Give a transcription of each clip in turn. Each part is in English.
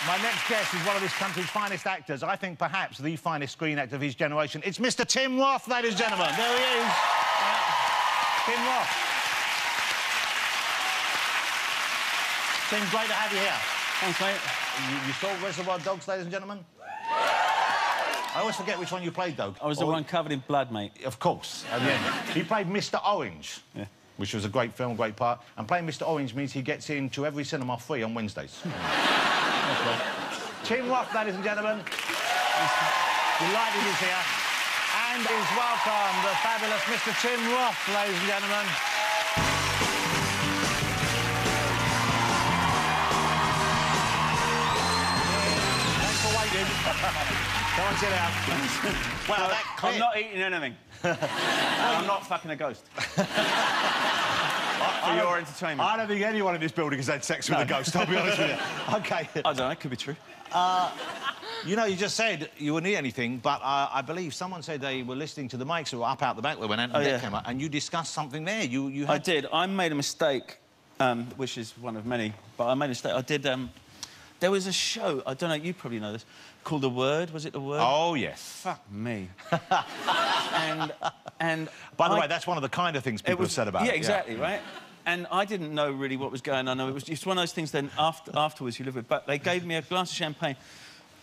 My next guest is one of this country's finest actors. I think perhaps the finest screen actor of his generation. It's Mr. Tim Roth, ladies and gentlemen. There he is. Tim Roth. Tim, great to have you here. Thanks, mate. You saw Reservoir Dogs, ladies and gentlemen? I always forget which one you played, though. I was the one covered in blood, mate. Of course. And then he played Mr. Orange. Yeah. Which was a great film, great part. And playing Mr. Orange means he gets into every cinema free on Wednesdays. Tim Roth, ladies and gentlemen. Delighted he's here. And please welcome the fabulous Mr. Tim Roth, ladies and gentlemen. Thanks for waiting. Come on, sit down. Wow, that clip. I'm not eating anything. I'm not fucking a ghost. For your entertainment. I don't think anyone in this building has had sex with a ghost, I'll be honest with you. OK. I don't know, it could be true. You know, you just said you wouldn't eat anything, but I believe someone said they were listening to the mics who were up out the back when Anthony came out, and you discussed something there. You had... I did. I made a mistake, which is one of many, but I made a mistake. I did... there was a show, I don't know, you probably know this, called The Word. Was it The Word? Oh, yes. Fuck me. and by the way, that's one of the kind of things people have said about it. Yeah, exactly, right? And I didn't know really what was going on. It was just one of those things then afterwards you live with. But they gave me a glass of champagne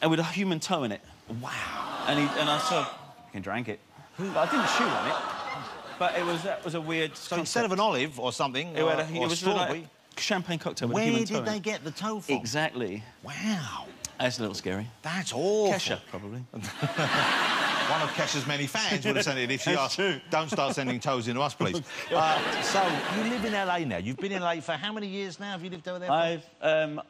and with a human toe in it. Wow. And I said, you can drink it. But I didn't chew on it. But that was a weird... So instead of an olive or something, it was strawberry... Like a champagne cocktail with a human toe in it. Where did they get the toe from? Exactly. Wow. That's a little scary. That's awful. Kesha, probably. One of Kesha's many fans would have sent it if she asked, don't start sending toes into us, please. So, you live in LA now. You've been in LA for how many years now? Have you lived over there for?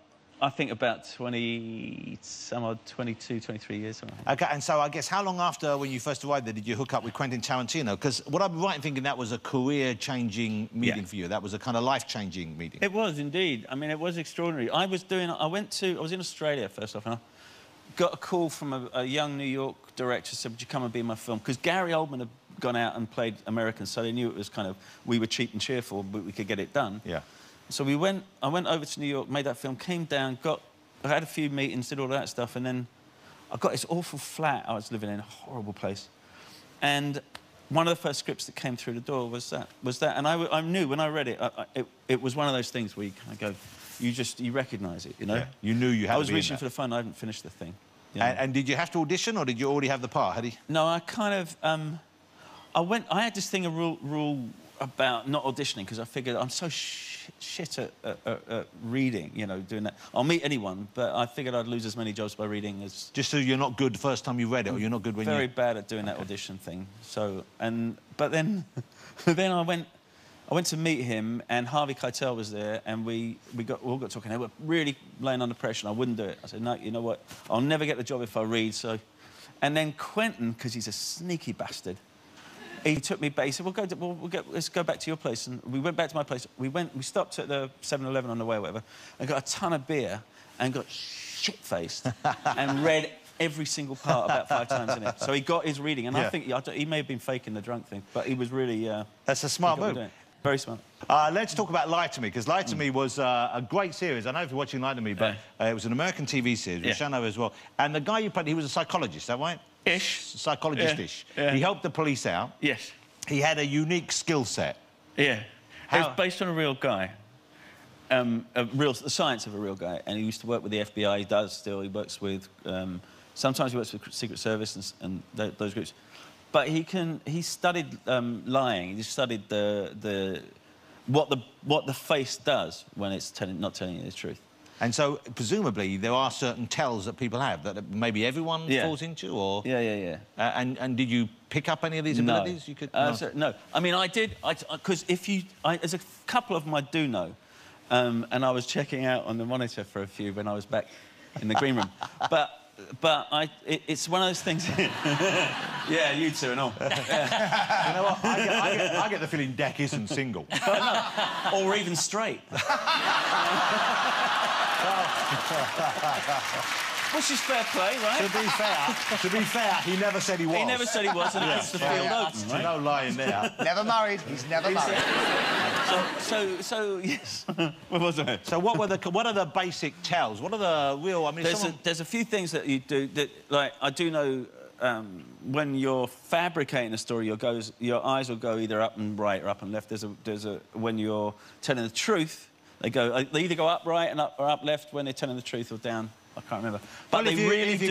I think about 22, 23 years. OK, and so I guess how long after when you first arrived there did you hook up with Quentin Tarantino? Because what I'm right in thinking that was a career-changing meeting for you. That was a kind of life-changing meeting. It was, indeed. I mean, it was extraordinary. I was in Australia, first off, and I got a call from a young New York director, said, would you come and be in my film? Because Gary Oldman had gone out and played American, so they knew it was kind of, we were cheap and cheerful, but we could get it done. Yeah. So I went over to New York, made that film, came down, I had a few meetings, did all that stuff, and then I got this awful flat I was living in, a horrible place. And one of the first scripts that came through the door was that. And I knew when I read it, it was one of those things where you go, you recognise it, you know? Yeah. You knew you had to be in I was reaching for the phone, I hadn't finished the thing. You know? And did you have to audition, or did you already have the part, had he? No, I kind of... I had this thing, a rule about not auditioning, because I figured I'm so shit at reading, you know, doing that. I'll meet anyone, but I figured I'd lose as many jobs by reading as... Just so you're not good the first time you read it, or you're not good when Very bad at doing that audition thing. So, but then I went to meet him, and Harvey Keitel was there, and we all got talking. They were really laying under pressure, and I wouldn't do it. I said, no, you know what? I'll never get the job if I read, so... And then Quentin, because he's a sneaky bastard, he took me back. He said, let's go back to your place. And we went back to my place. We stopped at the 7-Eleven on the way or whatever, and got a ton of beer and got shit-faced and read every single part about 5 times in it. So he got his reading, and I think he may have been faking the drunk thing, but he was really... That's a smart move. Very smart. Let's talk about Lie to Me, because Lie to Me was a great series. I know if you're watching Lie to Me, but it was an American TV series, which I know as well. And the guy you played, he was a psychologist, is that right? Ish. Psychologist-ish. Yeah. He helped the police out. Yes. He had a unique skill set. Yeah. It was based on a real guy. The science of a real guy. And he used to work with the FBI. He does still. He works with... sometimes he works with Secret Service and those groups. But he studied lying. He studied what the face does when it's not telling you the truth. And so, presumably, there are certain tells that people have that maybe everyone falls into, or... Yeah. And did you pick up any of these abilities? You could... No. I mean, I did, because there's a couple of them I do know, and I was checking out on the monitor for a few when I was back in the green room. But it's one of those things... Yeah, you two and all. Yeah. You know what? I get the feeling Deck isn't single. Or even straight. Which is fair play, right? To be fair, he never said he was. He never said he was, and that's the field open, right? No lying there. Never married. He's never married. So yes. What was it? So what are the basic tells? What are the real? I mean, there's a few things that you do that, like, I do know. When you're fabricating a story, your eyes will go either up and right or up and left. When you're telling the truth, they either go up right and or up left when they're telling the truth, or down. I can't remember. But well, if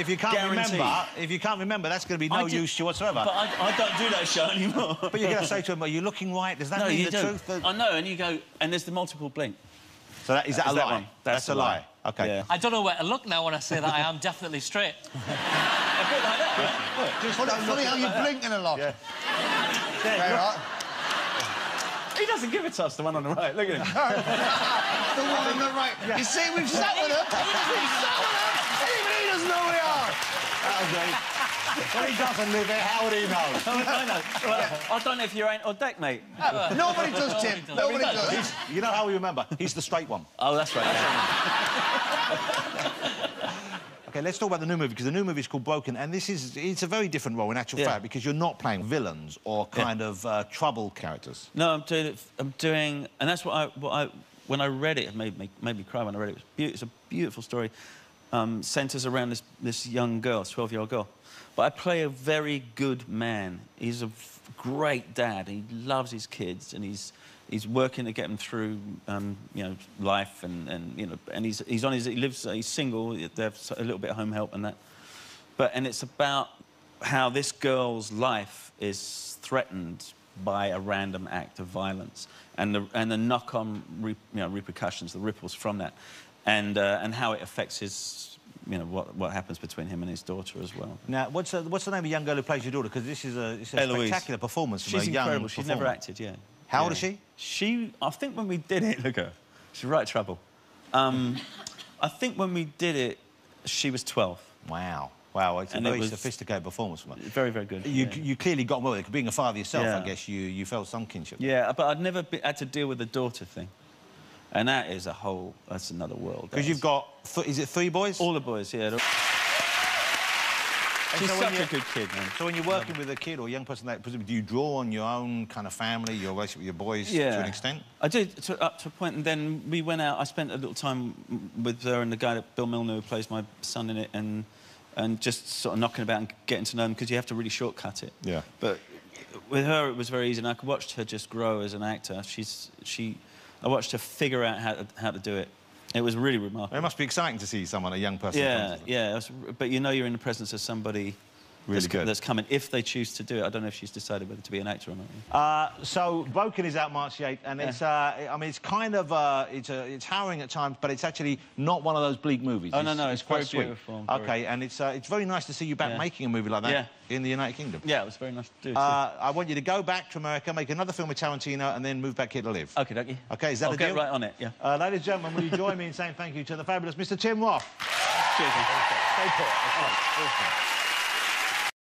you can't remember, that's going to be no use to you whatsoever. But I don't do that show anymore. But you're going to say to him, "Are you looking right? Does that mean the truth?" I know, and you go, and there's the multiple blink. So is that a lie? That's a lie. OK. Yeah. I don't know where to look now when I say that I am definitely straight. A bit like that, right? Look. Just funny how you're blinking a lot. Yeah. Right. He doesn't give it to us, the one on the right. Look at him. The one on the right. Yeah. You see, we've sat with him. We've sat with him. Even he doesn't know we are. That'll do. Well, he doesn't live here. How would he know? I know. Well, I don't know if you're ain't or deck, mate. Nobody does, Tim. Nobody does. You know how we remember? He's the straight one. Oh, that's right. OK, let's talk about the new movie, because the new movie is called Broken, and it's a very different role in actual fact, because you're not playing villains or kind of trouble characters. No, I'm doing, and that's when I read it made me cry when I read it. It's a beautiful story. Centres around this young girl, 12-year-old girl. But I play a very good man. He's a great dad. He loves his kids, and he's working to get them through, you know, life, and you know, and he's single. They have a little bit of home help and that. And it's about how this girl's life is threatened by a random act of violence, and the knock-on repercussions, the ripples from that, and how it affects his. You know, what happens between him and his daughter as well. Now, what's the name of the young girl who plays your daughter? Because it's a spectacular performance from a young incredible. She's never acted, yeah. How old is she? I think when we did it, look at her. She's right trouble. I think when we did it, she was 12. Wow. Wow, it's a very sophisticated performance from her. Very, very good. You clearly got on well with it. Being a father yourself, I guess you felt some kinship. Yeah, but I'd never had to deal with the daughter thing. And that is that's another world. Because you've got, is it 3 boys? All the boys, yeah. She's such a good kid, man. So when you're working with a kid or a young person, presumably, do you draw on your own kind of family, your relationship with your boys to an extent? I did, up to a point, and then we went out. I spent a little time with her and the guy, Bill Milner, who plays my son in it, and just sort of knocking about and getting to know him, because you have to really shortcut it. Yeah. But with her, it was very easy, and I watched her just grow as an actor. I watched her figure out how to do it. It was really remarkable. It must be exciting to see someone, a young person. Yeah. But you know you're in the presence of somebody that's coming, if they choose to do it. I don't know if she's decided whether to be an actor or not. So Broken is out March the 8th, and it's, I mean, it's kind of, it's harrowing at times, but it's actually not one of those bleak movies. Oh, no, it's quite very sweet. Beautiful. OK, and it's very nice to see you back making a movie like that in the United Kingdom. Yeah, it was very nice to do. I want you to go back to America, make another film with Tarantino, and then move back here to live. OK, dokie. OK, is that a deal? I'll get right on it, yeah. Ladies and gentlemen, will you join me in saying thank you to the fabulous Mr. Tim Roth? Cheers. Stay put. Awesome.